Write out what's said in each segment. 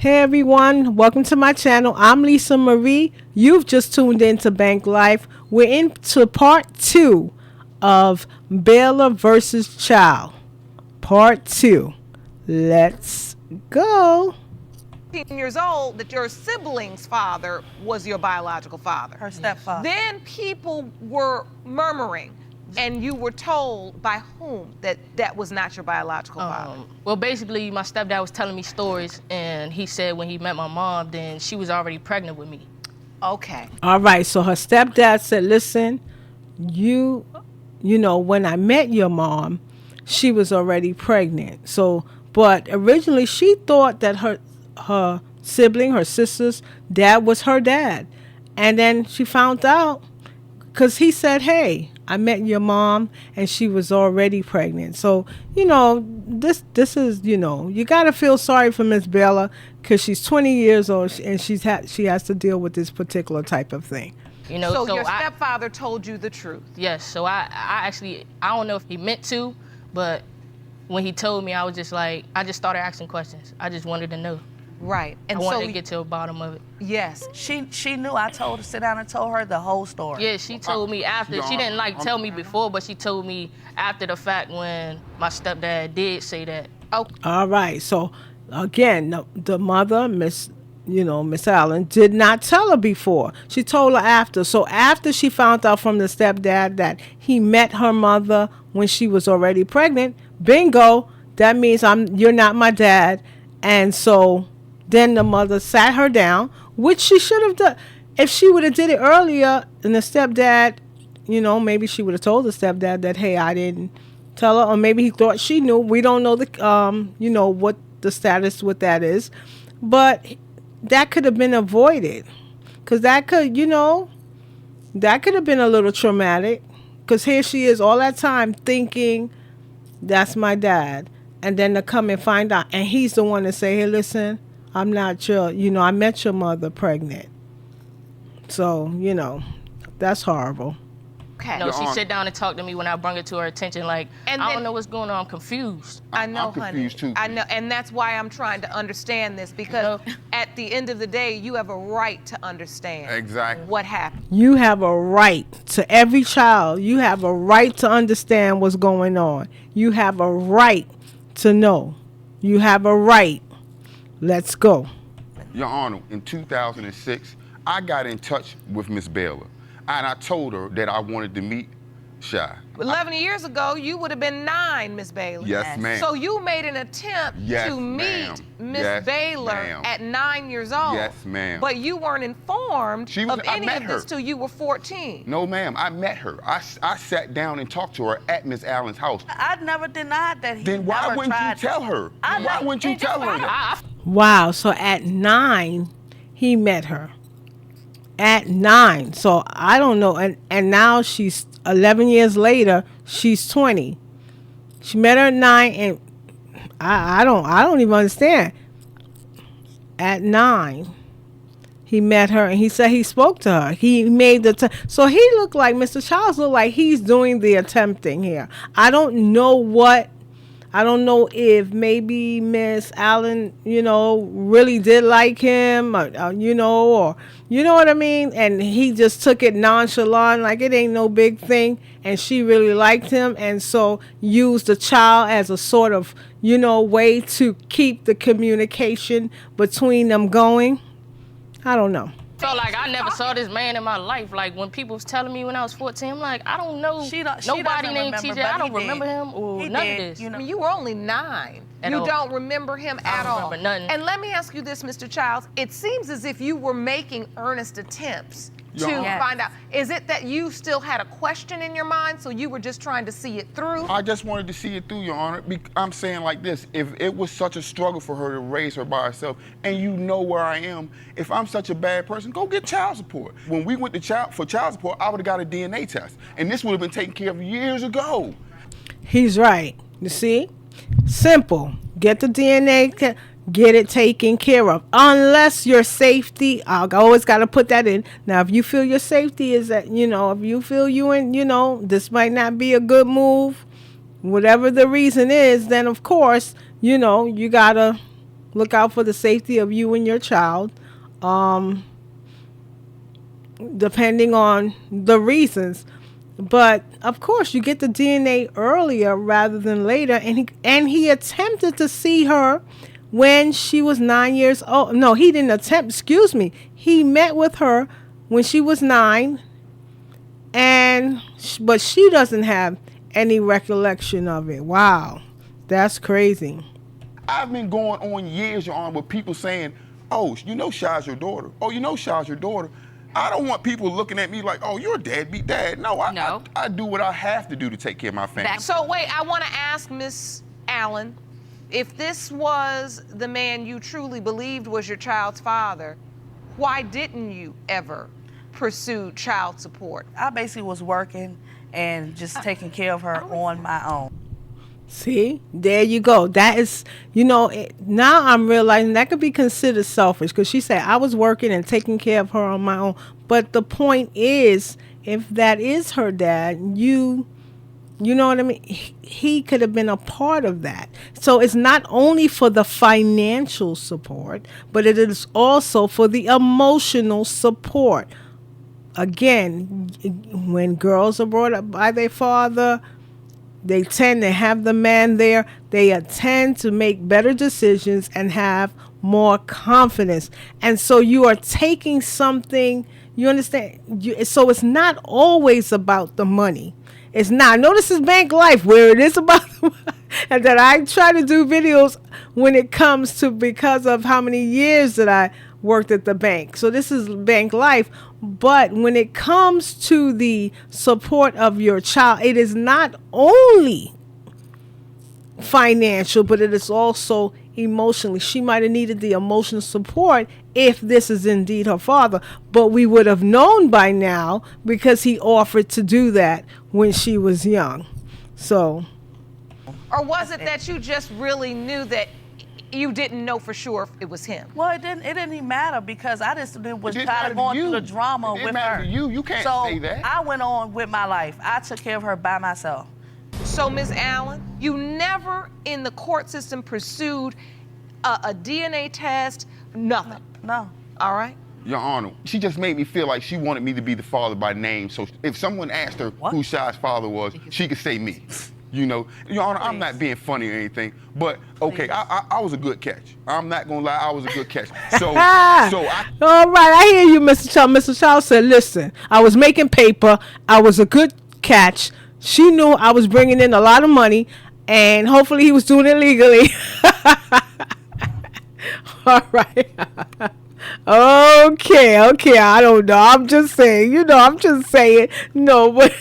Hey everyone, welcome to my channel. I'm Lisa Marie. You've just tuned in to Bank Life. We're into part 2 of Baylor versus Child. Part 2. Let's go. 15 years old that your sibling's father was your biological father. Her stepfather. Then people were murmuring, and you were told by whom that that was not your biological father. Well, basically, my stepdad was telling me stories, and he said when he met my mom, then she was already pregnant with me. Okay. All right, so her stepdad said, listen, you know, when I met your mom, she was already pregnant. So, but originally she thought that her sibling, her sister's dad was her dad. And then she found out because he said, hey, I met your mom and she was already pregnant. So, you know, this is, you know, you got to feel sorry for Miss Baylor because she's 20 years old and she has to deal with this particular type of thing. You know, so your stepfather told you the truth? Yes, so I actually, I don't know if he meant to, but when he told me, I was just like, I just started asking questions. I just wanted to know. Right. And I wanted to get to the bottom of it. Yes. She knew. I told her, sit down and told her the whole story. Yeah, she told me after. She didn't tell me before, but she told me after the fact when my stepdad did say that. Oh. All right. So again, the mother, Miss Allen, did not tell her before. She told her after. So after she found out from the stepdad that he met her mother when she was already pregnant, bingo, that means you're not my dad. And so then the mother sat her down, which she should have done. If she would have did it earlier, and the stepdad, you know, maybe she would have told the stepdad that, hey, I didn't tell her, or maybe he thought she knew. We don't know you know, what the status with that is, but that could have been avoided, because that could, you know, that could have been a little traumatic, because here she is all that time thinking that's my dad, and then to come and find out, and he's the one to say, hey, listen, I'm not your, you know, I met your mother pregnant. So, you know, that's horrible. Okay. No, she sat down and talked to me when I brought it to her attention, like, and I don't know what's going on, I'm confused. I know, I'm confused too. I know, and that's why I'm trying to understand this, because at the end of the day, you have a right to understand Exactly what happened. You have a right to every child. You have a right to understand what's going on. You have a right to know. You have a right. Let's go. Your Honor, in 2006, I got in touch with Miss Baylor, and I told her that I wanted to meet Shy. 11 years ago, you would have been 9, Miss Baylor. Yes, ma'am. So you made an attempt to meet Miss Baylor at 9 years old. Yes, ma'am. But you weren't informed of any of this till you were 14. No, ma'am, I met her. I sat down and talked to her at Miss Allen's house. I never denied that he Then why wouldn't you tell her? Why wouldn't you tell her that? Wow, so at 9, he met her. At 9, so I don't know, and now she's 11 years later, she's 20. She met her at 9, and I don't even understand. At 9, he met her, and he said he spoke to her. He made the so he looked like Mr. Childs looked like he's doing the attempting here. I don't know if maybe Miss Allen, you know, really did like him, or, you know, or you know what I mean? And he just took it nonchalant, like it ain't no big thing. And she really liked him, and so used the child as a sort of, you know, way to keep the communication between them going. I don't know. Felt like I never saw this man in my life. Like when people was telling me when I was 14, I'm like, I don't know nobody named TJ. I don't remember him or none of this. You know, you were only 9. You don't remember him at all. I don't remember nothing. And let me ask you this, Mr. Childs. It seems as if you were making earnest attempts to find out. Is it that you still had a question in your mind, so you were just trying to see it through? I just wanted to see it through, Your Honor. I'm saying like this, if it was such a struggle for her to raise her by herself, and you know where I am, if I'm such a bad person, go get child support. When we went to for child support, I would have got a DNA test, and this would have been taken care of years ago. He's right. You see? Simple. Get the DNA, get it taken care of. Unless your safety, I always got to put that in. Now, if you feel your safety is that, you know, if you feel this might not be a good move, whatever the reason is, then of course, you know, you got to look out for the safety of you and your child, depending on the reasons. But of course, you get the DNA earlier rather than later, and he attempted to see her when she was 9 years old. No, he didn't attempt. Excuse me. He met with her when she was 9, but she doesn't have any recollection of it. Wow, that's crazy. I've been going on years, Your Honor, with people saying, "Oh, you know Shaw's your daughter. Oh, you know Shaw's your daughter." I don't want people looking at me like, "Oh, you're a deadbeat dad." No, I do what I have to do to take care of my family. So wait, I want to ask Miss Allen, if this was the man you truly believed was your child's father, why didn't you ever pursue child support? I basically was working and just taking care of her on my own. See, there you go. That is, now I'm realizing that could be considered selfish, because she said I was working and taking care of her on my own. But the point is, if that is her dad, you know what I mean? He could have been a part of that. So it's not only for the financial support, but it is also for the emotional support. Again, when girls are brought up by their father, they tend to have the man there. They tend to make better decisions and have more confidence. And so you are taking something, you understand? So it's not always about the money. It's not. I know this is bank life where it is about the money. And that I try to do videos when it comes to, because of how many years that I worked at the bank. So this is bank life. But when it comes to the support of your child, it is not only financial, but it is also emotionally. She might have needed the emotional support if this is indeed her father, but we would have known by now because he offered to do that when she was young. So, or was it that you just really knew that you didn't know for sure if it was him? Well, it didn't even matter, because I just was tired of going through the drama with her. You can't say that. So I went on with my life. I took care of her by myself. So, Ms. Allen, you never in the court system pursued a DNA test, nothing? No. All right. Your Honor, she just made me feel like she wanted me to be the father by name. So if someone asked her who Shaw's father was, she could say me. Your Honor, I'm not being funny or anything, but okay, I was a good catch. I'm not gonna lie, I was a good catch. So all right, I hear you, Mr. Child. Mr. Child said, listen, I was making paper. I was a good catch. She knew I was bringing in a lot of money, and hopefully he was doing it legally. All right. Okay, I don't know. I'm just saying, No, but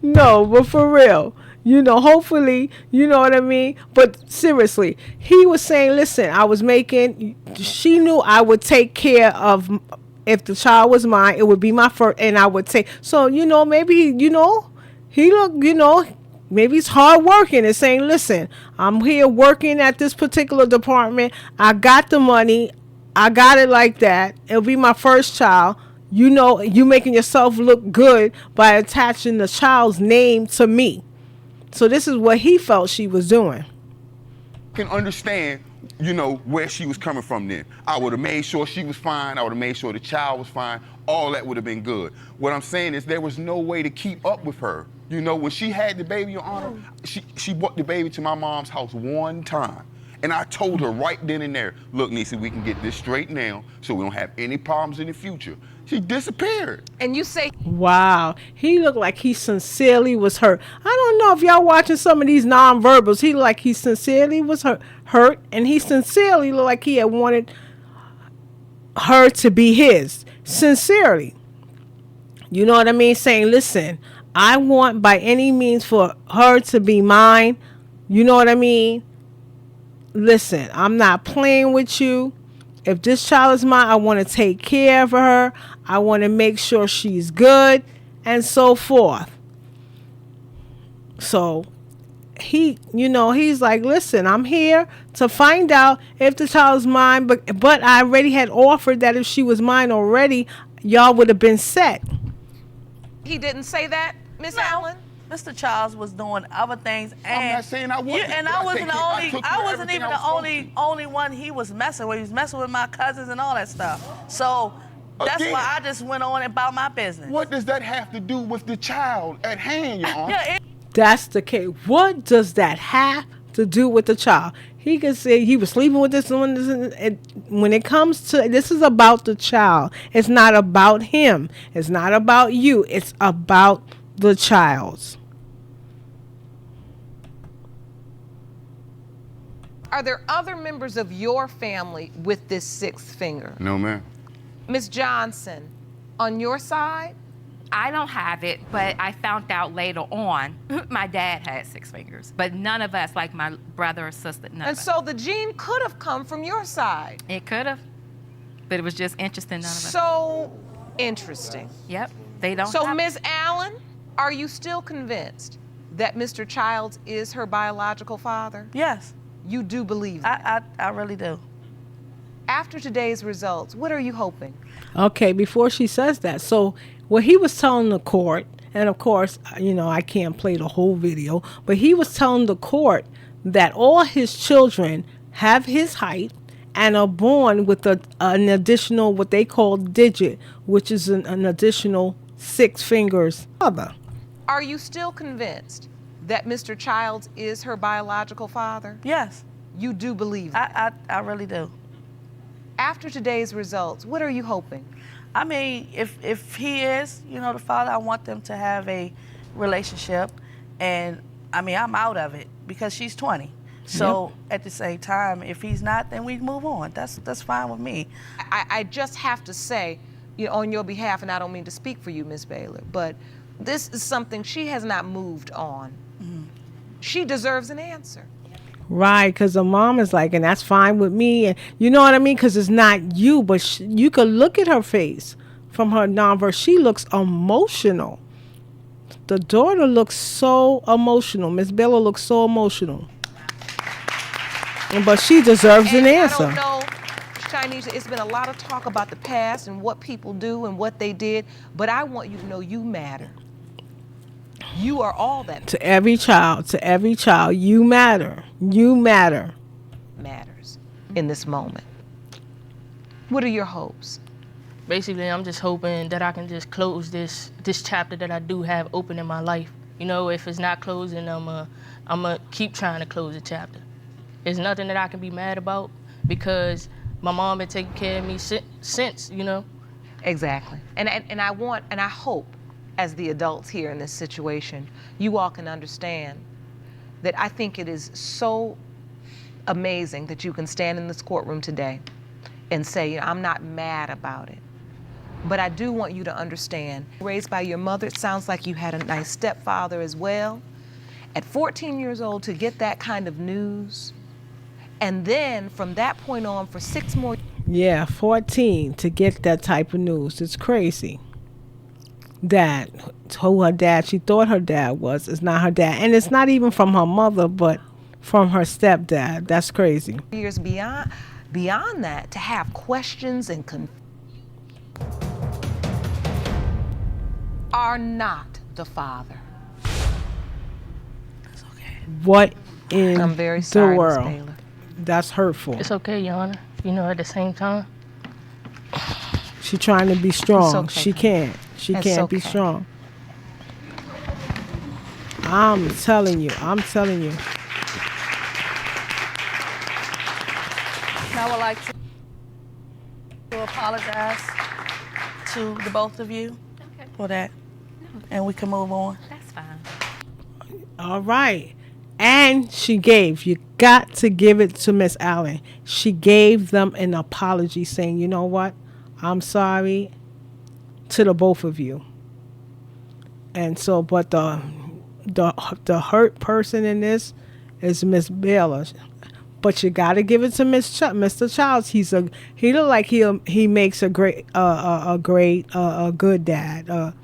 no, but for real, hopefully, you know what I mean? But seriously, he was saying, listen, she knew I would take care of, if the child was mine, it would be my first, and I would take, so, maybe, he looked, maybe he's hard working and saying, listen, I'm here working at this particular department. I got the money. I got it like that. It'll be my first child. You making yourself look good by attaching the child's name to me. So this is what he felt she was doing. I can understand, where she was coming from then. I would have made sure she was fine. I would have made sure the child was fine. All that would have been good. What I'm saying is there was no way to keep up with her. When she had the baby, Your Honor, she brought the baby to my mom's house one time. And I told her right then and there, look, Niecy, we can get this straight now so we don't have any problems in the future. She disappeared. And you say, wow, he looked like he sincerely was hurt. I don't know if y'all watching some of these nonverbals. He looked like he sincerely was hurt, and he sincerely looked like he had wanted her to be his. Sincerely. You know what I mean? Saying, listen, I want by any means for her to be mine. You know what I mean? Listen, I'm not playing with you. If this child is mine, I want to take care of her. I want to make sure she's good, and so forth. So he's like, listen, I'm here to find out if the child is mine, but I already had offered that if she was mine already, y'all would have been set. He didn't say that, Miss Allen? Mr. Childs was doing other things, and I'm not saying I wasn't. and I wasn't the only. I wasn't even the only one he was messing with. He was messing with my cousins and all that stuff. So that's why I just went on about my business. What does that have to do with the child at hand, Your Honor? That's the case. What does that have to do with the child? He could say he was sleeping with this one. And when it comes to, this is about the child. It's not about him. It's not about you. It's about the child's. Are there other members of your family with this sixth finger? No, ma'am. Ms. Johnson, on your side? I don't have it, but I found out later on my dad had 6 fingers, but none of us, like my brother or sister, none of us. And so the gene could have come from your side. It could have, but it was just interesting. None of us. So interesting. Yep, they don't. So, have Ms. Allen, are you still convinced that Mr. Childs is her biological father? Yes. You do believe that? I really do. After today's results, what are you hoping? Okay, before she says that, so what he was telling the court, and of course, you know, I can't play the whole video, but he was telling the court that all his children have his height and are born with an additional, what they call digit, which is an additional 6 fingers. Are you still convinced that Mr. Childs is her biological father? Yes. You do believe that? I really do. After today's results, what are you hoping? I mean, if he is, you know, the father, I want them to have a relationship. And, I mean, I'm out of it because she's 20. So, at the same time, if he's not, then we move on. That's fine with me. I just have to say, you know, on your behalf, and I don't mean to speak for you, Ms. Baylor, but this is something she has not moved on. Mm-hmm. She deserves an answer. Right, because the mom is like, and that's fine with me. And you know what I mean? Because it's not you, but you could look at her face from her non-verse. She looks emotional. The daughter looks so emotional. Miss Baylor looks so emotional. But she deserves an answer. I don't know, Chinese, it's been a lot of talk about the past and what people do and what they did, but I want you to know you matter. You are all that. To every child, you matter. You matter. Matters in this moment. What are your hopes? Basically, I'm just hoping that I can just close this chapter that I do have open in my life. You know, if it's not closing, I'm gonna keep trying to close the chapter. There's nothing that I can be mad about because my mom been taking care of me since, you know. Exactly. And I hope, as the adults here in this situation, you all can understand that I think it is so amazing that you can stand in this courtroom today and say, you know, I'm not mad about it. But I do want you to understand, raised by your mother, it sounds like you had a nice stepfather as well. At 14 years old, to get that kind of news, and then from that point on for 6 more. Yeah, 14 to get that type of news. It's crazy. That who her dad, she thought her dad was, is not her dad. And it's not even from her mother, but from her stepdad. That's crazy. Years beyond that, to have questions and are not the father. That's okay. What in I'm very sorry, the world? Ms. Baylor. That's hurtful. It's okay, Your Honor. You know, at the same time. She trying to be strong. Okay, she can't. She it's can't okay. be strong. I'm telling you. Now I would like to apologize to the both of you for that, and we can move on. That's fine. All right. And she gave. You got to give it to Miss Allen. She gave them an apology saying, you know what? I'm sorry to the both of you. And so, but the hurt person in this is Miss Baylor. But you got to give it to Mr. Childs. He look like he makes a good dad.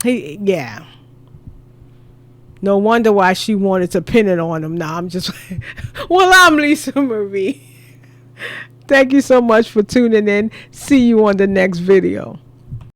Yeah. No wonder why she wanted to pin it on him. Now I'm just, well, I'm Lisa Marie. Thank you so much for tuning in. See you on the next video.